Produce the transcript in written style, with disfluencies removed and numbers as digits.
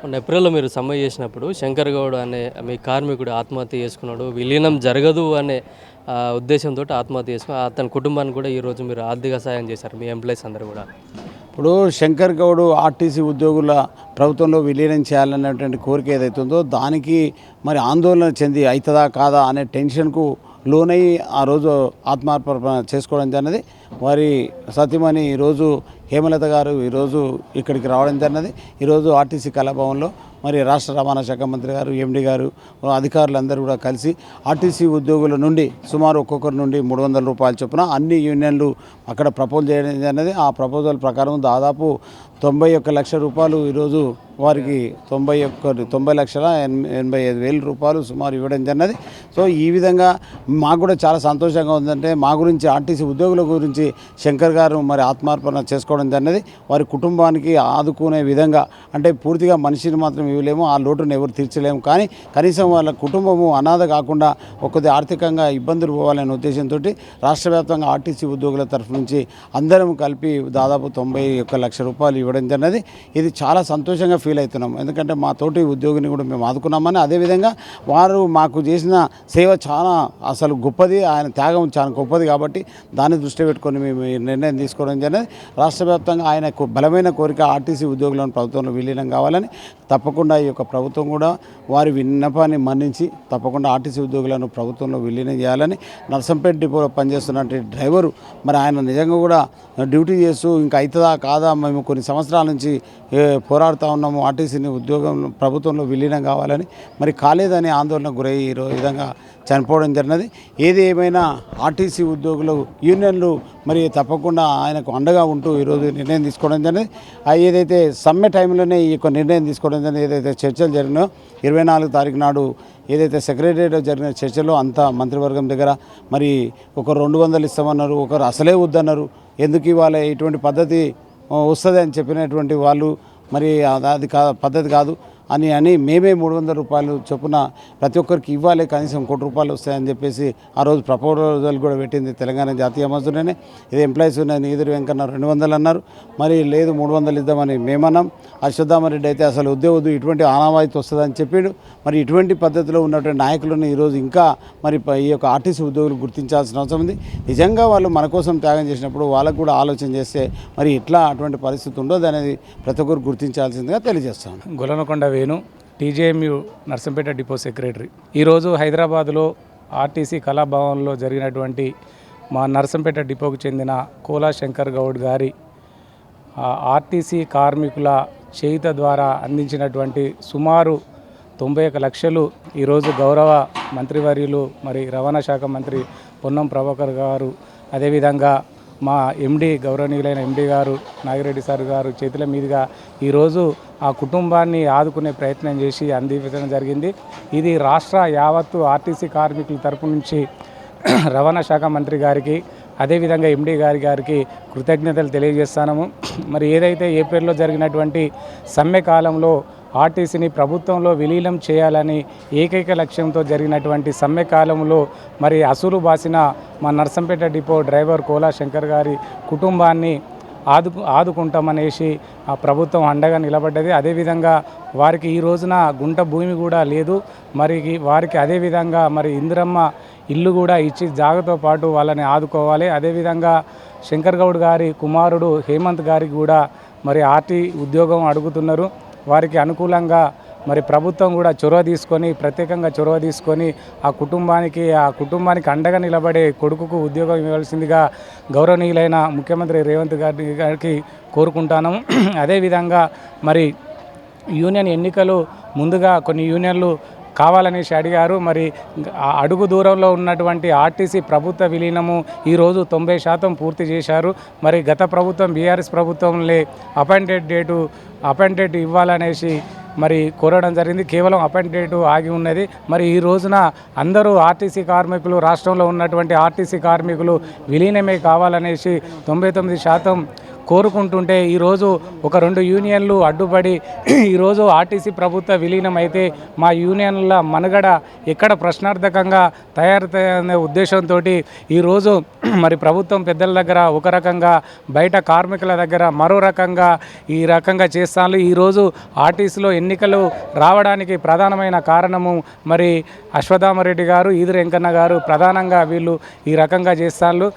మొన్న ఏప్రిల్‌లో మీరు సమ్మె చేసినప్పుడు శంకర్ గౌడ్ అనే మీ కార్మికుడు ఆత్మహత్య చేసుకున్నాడు. విలీనం జరగదు అనే ఉద్దేశంతోటి ఆత్మహత్య చేసుకొని అతని కుటుంబానికి కూడా ఈరోజు మీరు ఆర్థిక సహాయం చేశారు మీ ఎంప్లాయీస్ అందరూ కూడా. ఇప్పుడు శంకర్ గౌడ్ ఆర్టీసీ ఉద్యోగుల ప్రభుత్వంలో విలీనం చేయాలనేటువంటి కోరిక ఏదైతే ఉందో దానికి మరి ఆందోళన చెంది అవుతుందా కాదా అనే టెన్షన్కు లోనై ఆ రోజు ఆత్మార్పణ చేసుకోవడం జరిగినది. వారి సతీమణి ఈరోజు హేమలత గారు ఈరోజు ఇక్కడికి రావడం జరిగినది. ఈరోజు ఆర్టీసీ కళాభవన్లో మరి రాష్ట్ర రవాణా శాఖ మంత్రి గారు, ఎండి గారు, అధికారులందరూ కూడా కలిసి ఆర్టీసీ ఉద్యోగుల నుండి సుమారు ఒక్కొక్కరి నుండి 300 రూపాయల చొప్పున అన్ని యూనియన్లు అక్కడ ప్రపోజ్ చేయడం జరిగినది. ఆ ప్రపోజల్ ప్రకారం దాదాపు 91 లక్షల రూపాయలు ఈరోజు వారికి 90,85,000 రూపాయలు సుమారు ఇవ్వడం జరిగినది. సో ఈ విధంగా మాకు కూడా చాలా సంతోషంగా ఉందంటే మా గురించి ఆర్టీసీ ఉద్యోగుల గురించి శంకర్ గారు మరి ఆత్మార్పణ చేసుకోవడం జరిగినది. వారి కుటుంబానికి ఆదుకునే విధంగా అంటే పూర్తిగా మనిషిని మాత్రం ఇవ్వలేము, ఆ లోటును ఎవరు తీర్చలేము, కానీ కనీసం వాళ్ళ కుటుంబము అనాథ కాకుండా కొద్ది ఆర్థికంగా ఇబ్బందులు పోవాలనే ఉద్దేశంతో రాష్ట్ర వ్యాప్తంగా ఆర్టీసీ ఉద్యోగుల తరఫు నుంచి అందరం కలిపి దాదాపు 91 లక్షల రూపాయలు ఇవ్వడం జరిగినది. ఇది చాలా సంతోషంగా ఫీల్ అవుతున్నాం. ఎందుకంటే మా తోటి ఉద్యోగిని కూడా మేము ఆదుకున్నామని, అదేవిధంగా వారు మాకు చేసిన సేవ చాలా అసలు గొప్పది, ఆయన త్యాగం చాలా గొప్పది కాబట్టి దాన్ని దృష్టి పెట్టుకొని మేము ఈ నిర్ణయం తీసుకోవడం జరిగింది. రాష్ట్ర వ్యాప్తంగా ఆయన బలమైన కోరిక ఆర్టీసీ ఉద్యోగులను ప్రభుత్వంలో విలీనం కావాలని. తప్పకుండా ఈ యొక్క ప్రభుత్వం కూడా వారి విన్నపాన్ని మన్నించి తప్పకుండా ఆర్టీసీ ఉద్యోగులను ప్రభుత్వంలో విలీనం చేయాలని. నర్సంపేట డిపోలో పనిచేస్తున్నటువంటి డ్రైవరు మరి ఆయన నిజంగా కూడా డ్యూటీ చేస్తూ ఇంకా అవుతుందా కాదా, మేము కొన్ని సంవత్సరాల నుంచి పోరాడుతూ ఉన్నాము ఆర్టీసీని ఉద్యోగం ప్రభుత్వంలో విలీనం కావాలని, మరి కాలేదని ఆందోళన గురై ఈ విధంగా చనిపోవడం జరిగినది. ఏది ఏమైనా ఆర్టీసీ ఉద్యోగులు యూనియన్లు మరి తప్పకుండా ఆయనకు అండగా ఉంటూ ఈరోజు నిర్ణయం తీసుకోవడం జరిగింది. ఏదైతే సమ్మె టైంలోనే ఈ యొక్క నిర్ణయం తీసుకోవడం జరిగింది, ఏదైతే చర్చలు జరిగినాయో 24 తారీఖు నాడు ఏదైతే సెక్రటరీలో జరిగిన చర్చలో అంతా మంత్రివర్గం దగ్గర మరి ఒకరు 200 ఇస్తామన్నారు, ఒకరు అసలే వద్దన్నారు. ఎందుకు ఇవాళ ఇటువంటి పద్ధతి వస్తుంది అని చెప్పినటువంటి వాళ్ళు మరి అది పద్ధతి కాదు అని మేమే 300 రూపాయలు చొప్పున ప్రతి ఒక్కరికి ఇవ్వాలి, కనీసం ₹1,00,00,000 వస్తాయని చెప్పేసి ఆ రోజు ప్రపోజల్ కూడా పెట్టింది తెలంగాణ జాతీయ మజ్దూరునే. ఇది ఎంప్లాయీస్ ఈదురు వెంకన్న 200 అన్నారు, మరి లేదు 300 ఇద్దామని మేమన్నాం. అశ్వత్థామరెడ్డి అయితే అసలు వద్దు ఇటువంటి ఆనవాయితీ వస్తుందని చెప్పిండు. మరి ఇటువంటి పద్ధతిలో ఉన్నటువంటి నాయకులను ఈరోజు ఇంకా మరి ఈ యొక్క ఆర్టీసీ ఉద్యోగులు గుర్తించాల్సిన అవసరం ఉంది. నిజంగా వాళ్ళు మన కోసం త్యాగం చేసినప్పుడు వాళ్ళకు కూడా ఆలోచన చేస్తే మరి ఇట్లా అటువంటి పరిస్థితి ఉండదు అనేది ప్రతి ఒక్కరు గుర్తించాల్సిందిగా తెలియజేస్తాను. గొల్లనకొండ వేణు, టీజేఎంయు నర్సంపేట డిపో సెక్రటరీ. ఈరోజు హైదరాబాదులో ఆర్టీసీ కళాభవన్లో జరిగినటువంటి మా నర్సంపేట డిపోకు చెందిన కోలా శంకర్ గౌడ్ గారి ఆర్టీసీ కార్మికుల చేయుత ద్వారా అందించినటువంటి సుమారు 91 లక్షలు ఈరోజు గౌరవ మంత్రివర్యులు మరి రవాణా శాఖ మంత్రి పొన్నం ప్రభాకర్ గారు, అదేవిధంగా మా ఎండి గౌరవనీయులైన ఎండి గారు నాగిరెడ్డి సార్ గారు చేతుల మీదుగా ఈరోజు ఆ కుటుంబాన్ని ఆదుకునే ప్రయత్నం చేసి అందించడం జరిగింది. ఇది రాష్ట్ర యావత్తు ఆర్టీసీ కార్మికుల తరపు నుంచి రవాణా శాఖ మంత్రి గారికి, అదేవిధంగా ఎండి గారికి కృతజ్ఞతలు తెలియజేస్తాము. మరి ఏదైతే ఏప్రిల్లో జరిగినటువంటి సమ్మె కాలంలో ఆర్టీసీని ప్రభుత్వంలో విలీనం చేయాలని ఏకైక లక్ష్యంతో జరిగినటువంటి సమ్మె కాలంలో మరి అసూలు బాసిన మా నర్సంపేట డిపో డ్రైవర్ కోలా శంకర్ గారి కుటుంబాన్ని ఆదుకుంటామనేసి ఆ ప్రభుత్వం అండగా నిలబడ్డది. అదేవిధంగా వారికి ఈ రోజున గుంట భూమి కూడా లేదు, మరి వారికి అదేవిధంగా మరి ఇందిరమ్మ ఇల్లు కూడా ఇచ్చి జాగతో పాటు వాళ్ళని ఆదుకోవాలి. అదేవిధంగా శంకర్ గౌడ్ గారి కుమారుడు హేమంత్ గారికి కూడా మరి ఆర్టీ ఉద్యోగం అడుగుతున్నారు. వారికి అనుకూలంగా మరి ప్రభుత్వం కూడా ప్రత్యేకంగా చొరవ తీసుకొని ఆ కుటుంబానికి అండగా నిలబడే కొడుకుకు ఉద్యోగం ఇవ్వాల్సిందిగా గౌరవనీయులైన ముఖ్యమంత్రి రేవంత్ గారికి కోరుకుంటాను. అదేవిధంగా మరి యూనియన్ ఎన్నికలు ముందుగా కొన్ని యూనియన్లు కావాలనేసి అడిగారు. మరి అడుగు దూరంలో ఉన్నటువంటి ఆర్టీసీ ప్రభుత్వ విలీనము ఈరోజు 90% పూర్తి చేశారు. మరి గత ప్రభుత్వం బీఆర్ఎస్ ప్రభుత్వంలో అపాయింటెడ్ ఇవ్వాలనేసి మరి కోరడం జరిగింది. కేవలం అపాయింటెడ్ ఆగి ఉన్నది. మరి ఈ రోజున అందరూ ఆర్టీసీ కార్మికులు, రాష్ట్రంలో ఉన్నటువంటి ఆర్టీసీ కార్మికులు విలీనమే కావాలనేసి 99% కోరుకుంటుంటే ఈరోజు ఒక 2 యూనియన్లు అడ్డుపడి ఈరోజు ఆర్టీసీ ప్రభుత్వ విలీనం అయితే మా యూనియన్ల మనుగడ ఎక్కడ ప్రశ్నార్థకంగా తయారవుతున్న ఉద్దేశంతో ఈరోజు మరి ప్రభుత్వం పెద్దల దగ్గర ఒక రకంగా బయట కార్మికుల దగ్గర మరో రకంగా ఈ రకంగా చేస్తాను. ఈరోజు ఆర్టీసీలో ఎన్నికలు రావడానికి ప్రధానమైన కారణము మరి అశ్వత్థామరెడ్డి గారు, ఈదురు వెంకన్న గారు ప్రధానంగా వీళ్ళు ఈ రకంగా చేస్తాను.